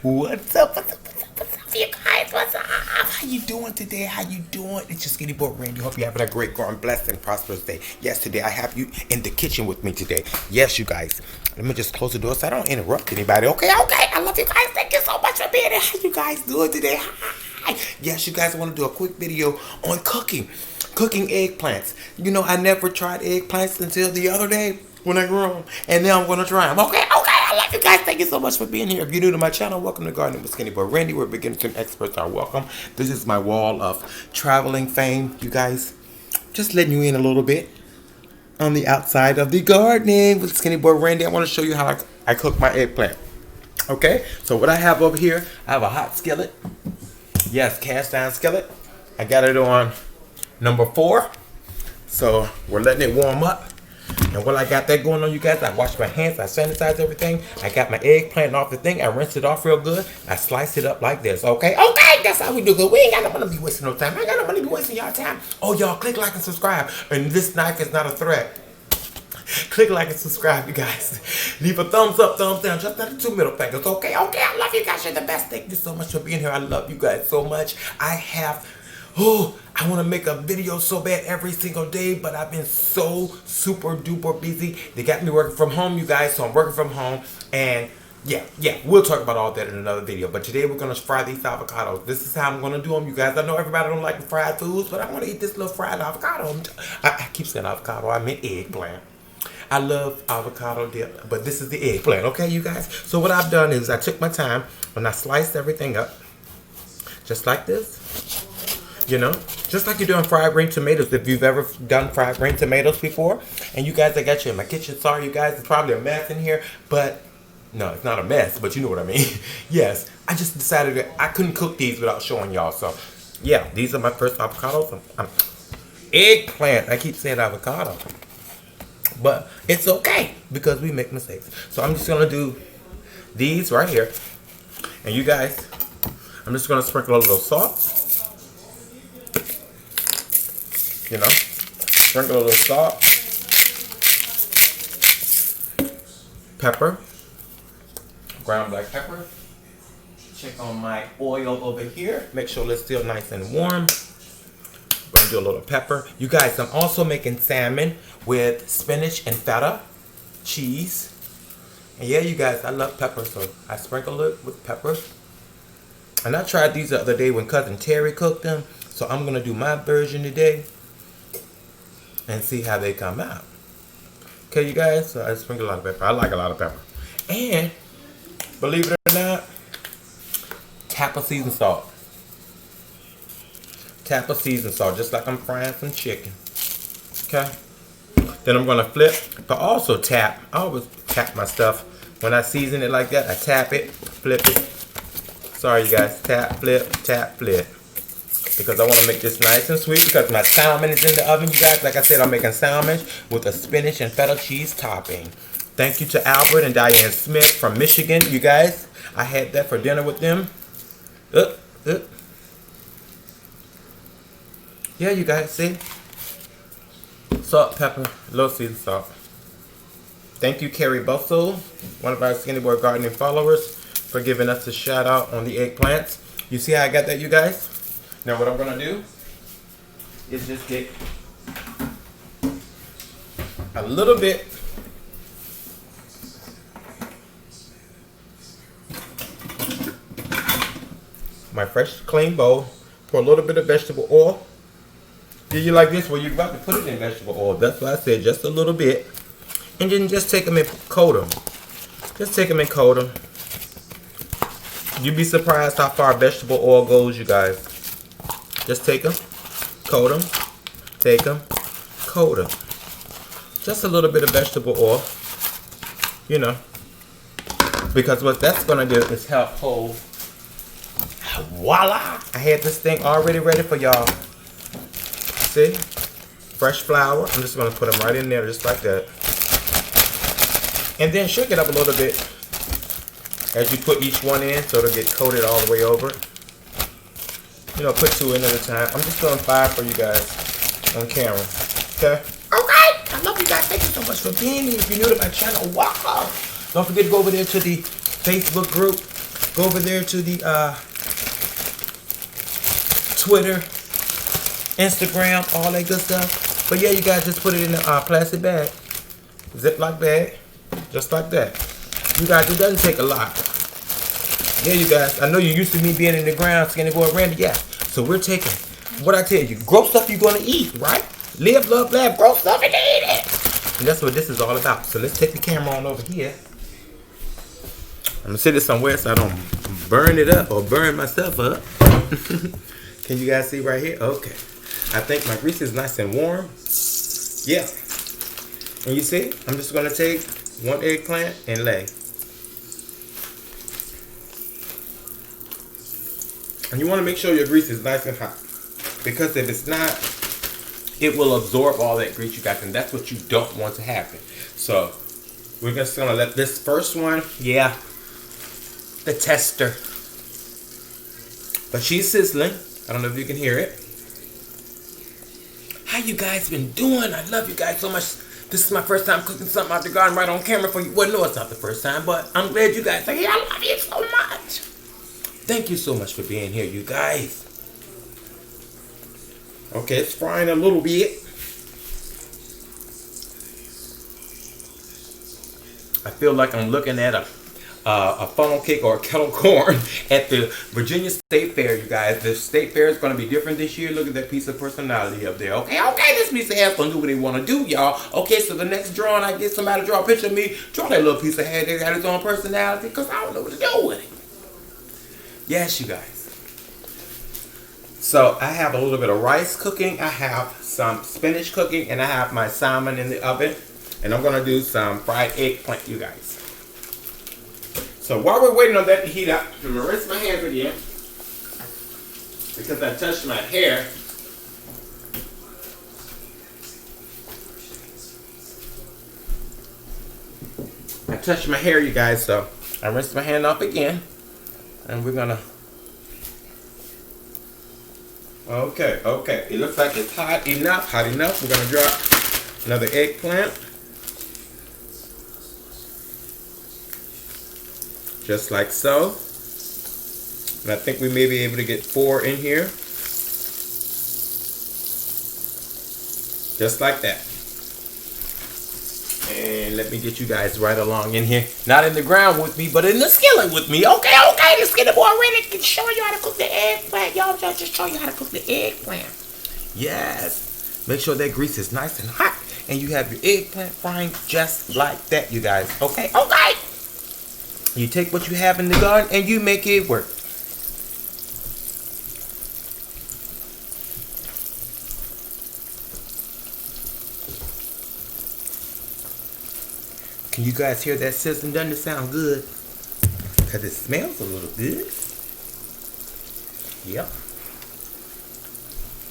What's up? What's up? What's up? What's up, you guys? What's up? How you doing today? How you doing? It's your Skinny Boy Randy. Hope you're having a great, growing, blessed, and prosperous day. Yes, today I have you in the kitchen with me today. Yes, you guys. Let me just close the door so I don't interrupt anybody. Okay. I love you guys. Thank you so much for being here. How you guys doing today? Hi. Yes, you guys, I want to do a quick video on cooking eggplants. You know, I never tried eggplants until the other day when I grew them, and now I'm going to try them. Okay, I love you guys. Thank you so much for being here. If you're new to my channel, welcome to Gardening with Skinny Boy Randy, where beginners and experts are welcome. This is my wall of traveling fame, you guys. Just letting you in a little bit on the outside of the gardening with Skinny Boy Randy. I want to show you how I cook my eggplant. Okay, so what I have over here, I have a hot skillet. Yes, cast iron skillet. I got it on number 4. So we're letting it warm up. And while I got that going on, you guys, I wash my hands, I sanitize everything. I got my eggplant off the thing, I rinse it off real good. I slice it up like this, okay? Okay, that's how we do it. We ain't got no money to be wasting no time. I ain't got no money to be wasting y'all time. Oh, y'all, click like and subscribe. And this knife is not a threat. Click like and subscribe, you guys. Leave a thumbs up, thumbs down, just not the 2 middle fingers, okay? I love you guys. You're the best. Thank you so much for being here. I love you guys so much. I want to make a video so bad every single day, but I've been so super duper busy. They got me working from home, you guys, so I'm working from home. And yeah, we'll talk about all that in another video. But today we're going to fry these avocados. This is how I'm going to do them, you guys. I know everybody don't like fried foods, but I want to eat this little fried avocado. I keep saying avocado. I meant eggplant. I love avocado dip, but this is the eggplant, okay, you guys? So what I've done is I took my time and I sliced everything up just like this. You know, just like you're doing fried green tomatoes. If you've ever done fried green tomatoes before. And you guys, I got you in my kitchen. Sorry, you guys, it's probably a mess in here. But, no, it's not a mess, but you know what I mean. Yes, I just decided that I couldn't cook these without showing y'all. So, yeah, these are my first avocados. Eggplant. I keep saying avocado. But it's okay because we make mistakes. So I'm just going to do these right here. And you guys, I'm just going to sprinkle a little salt. You know, sprinkle a little salt, pepper, ground black pepper. Check on my oil over here. Make sure it's still nice and warm. I'm gonna do a little pepper. You guys, I'm also making salmon with spinach and feta, cheese. And yeah, you guys, I love pepper, so I sprinkle it with pepper. And I tried these the other day when Cousin Terry cooked them. So I'm gonna do my version today and see how they come out. Okay, you guys, so I sprinkle a lot of pepper. I like a lot of pepper. And, believe it or not, tap of seasoned salt. Tap of seasoned salt, just like I'm frying some chicken. Okay? Then I'm gonna flip, but also tap. I always tap my stuff. When I season it like that, I tap it, flip it. Sorry, you guys, tap, flip, because I want to make this nice and sweet because my salmon is in the oven, you guys. Like I said, I'm making salmon with a spinach and feta cheese topping. Thank you to Albert and Diane Smith from Michigan, you guys. I had that for dinner with them. Yeah, you guys, see? Salt, pepper, little seasoned salt. Thank you, Carrie Bustle, one of our Skinny Boy Gardening followers, for giving us a shout out on the eggplants. You see how I got that, you guys? Now what I'm going to do is just get a little bit my fresh clean bowl, pour a little bit of vegetable oil. Do you like this? Well, you're about to put it in vegetable oil. That's why I said just a little bit. And then just take them and coat them. Just take them and coat them. You'd be surprised how far vegetable oil goes, you guys. Just take them, coat them, take them, coat them. Just a little bit of vegetable oil, you know, because what that's going to do is help hold. Voila! I had this thing already ready for y'all. See? Fresh flour. I'm just going to put them right in there just like that. And then shake it up a little bit as you put each one in so it'll get coated all the way over. You know, put 2 in at a time. I'm just doing 5 for you guys on camera. Okay? Okay! I love you guys. Thank you so much for being here. If you're new to my channel, welcome. Don't forget to go over there to the Facebook group, Go over there to the Twitter, Instagram, all that good stuff. But yeah, you guys just put it in a plastic bag, Ziploc bag, just like that. You guys, it doesn't take a lot. Yeah, you guys, I know you're used to me being in the ground, Skinny Boy Randy. Yeah, so we're taking what I tell you, grow stuff you're gonna eat, right? Live, love, laugh, grow stuff and eat it. And that's what this is all about. So let's take the camera on over here. I'm gonna sit it somewhere so I don't burn it up or burn myself up. Can you guys see right here? Okay. I think my grease is nice and warm. Yeah. And you see, I'm just gonna take one eggplant and lay. And you want to make sure your grease is nice and hot, because if it's not, it will absorb all that grease you got, and that's what you don't want to happen. So we're just gonna let this first one, yeah, the tester, but she's sizzling. I don't know if you can hear it. How you guys been doing? I love you guys so much. This is my first time cooking something out the garden right on camera for you. Well, no, it's not the first time, but I'm glad you guys are here. I love you so much. Thank you so much for being here, you guys. Okay, it's frying a little bit. I feel like I'm looking at a funnel cake or a kettle corn at the Virginia State Fair, you guys. The State Fair is going to be different this year. Look at that piece of personality up there. Okay, this piece of hair's going to do what they want to do, y'all. Okay, so the next drawing, I get somebody to draw a picture of me, draw that little piece of hair that got its own personality, because I don't know what to do with it. Yes, you guys. So I have a little bit of rice cooking. I have some spinach cooking, and I have my salmon in the oven. And I'm going to do some fried eggplant, you guys. So while we're waiting on that to heat up, I'm going to rinse my hands again, because I touched my hair. I touched my hair, you guys, so I rinsed my hand off again. And we're gonna, okay. It looks like it's hot enough. We're gonna drop another eggplant. Just like so. And I think we may be able to get 4 in here. Just like that. And let me get you guys right along in here. Not in the ground with me, but in the skillet with me. Okay. The Skinny Boy Randy can show you how to cook the eggplant. Y'all just show you how to cook the eggplant. Yes. Make sure that grease is nice and hot. And you have your eggplant frying just like that, you guys. Okay. You take what you have in the garden and you make it work. Can you guys hear that sizzling? Doesn't it sound good? Because it smells a little good. Yep.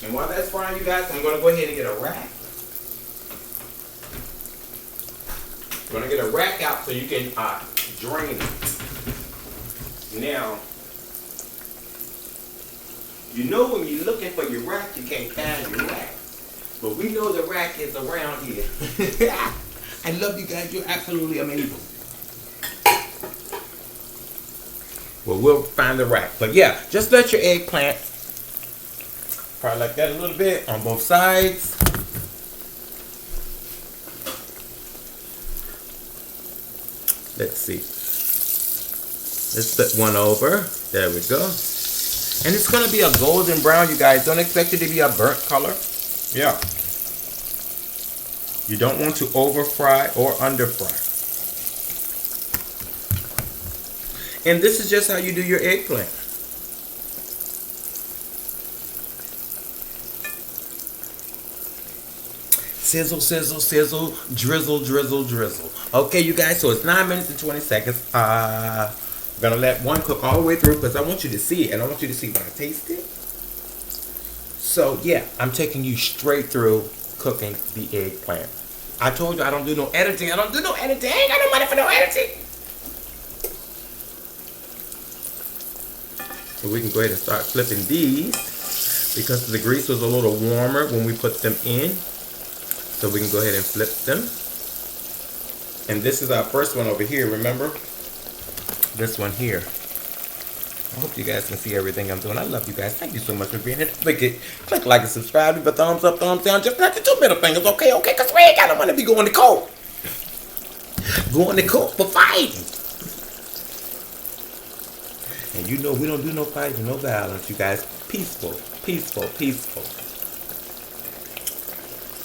And while that's frying, you guys, I'm going to go ahead and get a rack. I'm going to get a rack out so you can drain it. Now, you know when you're looking for your rack, you can't find your rack. But we know the rack is around here. I love you guys. You're absolutely amazing. Well, we'll find the rack. But yeah, just let your eggplant fry like that a little bit on both sides. Let's see. Let's flip one over. There we go. And it's going to be a golden brown, you guys. Don't expect it to be a burnt color. Yeah. You don't want to over fry or under fry. And this is just how you do your eggplant. Sizzle, sizzle, sizzle, drizzle, drizzle, drizzle. Okay, you guys, so it's 9 minutes and 20 seconds. I'm going to let one cook all the way through because I want you to see it and I want you to see when I taste it. So, yeah, I'm taking you straight through cooking the eggplant. I told you I don't do no editing. I ain't got no money for no editing. So we can go ahead and start flipping these because the grease was a little warmer when we put them in. So we can go ahead and flip them. And this is our first one over here, remember? This one here. I hope you guys can see everything I'm doing. I love you guys. Thank you so much for being here. Click like and subscribe. Leave a thumbs up, thumbs down. Just not the 2 middle fingers, okay? Okay, because we ain't got no money to be going to court. Going to court for fighting. And you know we don't do no fighting, no violence, you guys. Peaceful, peaceful, peaceful.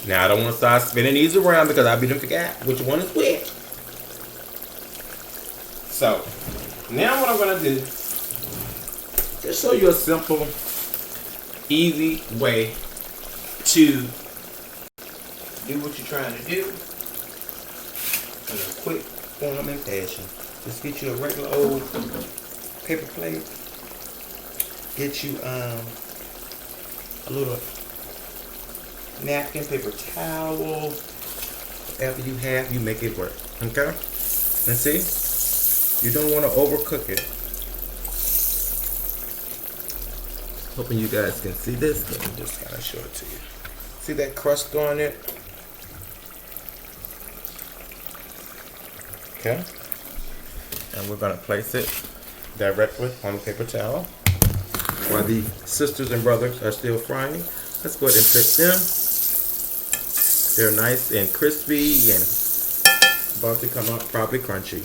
Now I don't want to start spinning these around because I be done forgot which one is which. So now what I'm gonna do, just show you a simple, easy way to do what you're trying to do in a quick form and fashion. Just get you a regular old paper plate. Get you a little napkin, paper towel, whatever you have, you make it work. Okay? And see, you don't want to overcook it. Hoping you guys can see this. Let me just kind of show it to you. See that crust on it? Okay? And we're going to place it directly on the paper towel. While the sisters and brothers are still frying, let's go ahead and cook them. They're nice and crispy and about to come out probably crunchy.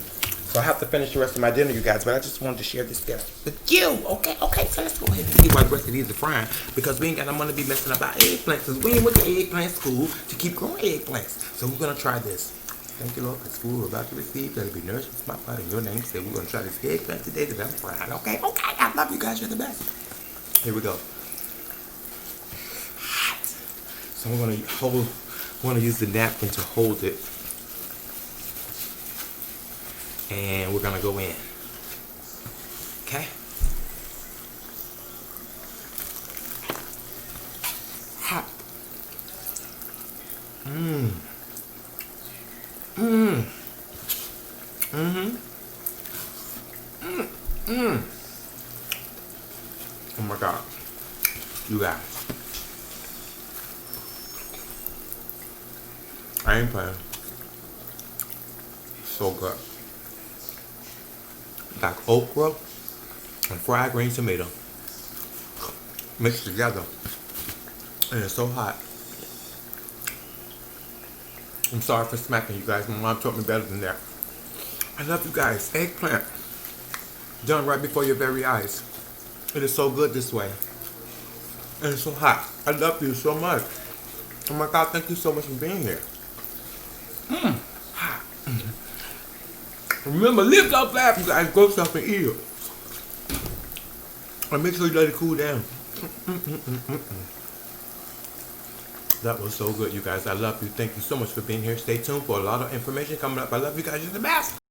So I have to finish the rest of my dinner, you guys, but I just wanted to share this gift with you. Okay, so let's go ahead and see why the rest of these are frying, because we ain't got no money to be messing about eggplants, because we ain't went to eggplant school to keep growing eggplants. So we're going to try this. Thank you, Lord, for school we're about to receive. Let it be nourished with my body in your name. So we're going to try this eggplant today that I'm frying. Okay, I love you guys. You're the best. Here we go. Hot. So we're going to use the napkin to hold it. And we're going to go in. Okay? Hot. Oh my God. You guys. I ain't playing. So good. Like okra and fried green tomato mixed together. And it's so hot. I'm sorry for smacking you guys. My mom taught me better than that. I love you guys. Eggplant. Done right before your very eyes. It is so good this way. And it's so hot. I love you so much. Oh my God, thank you so much for being here. Hot. Remember, lift up, laugh, you guys. Go stuff and eat it. And make sure you let it cool down. That was so good, you guys. I love you. Thank you so much for being here. Stay tuned for a lot of information coming up. I love you guys. You're the best.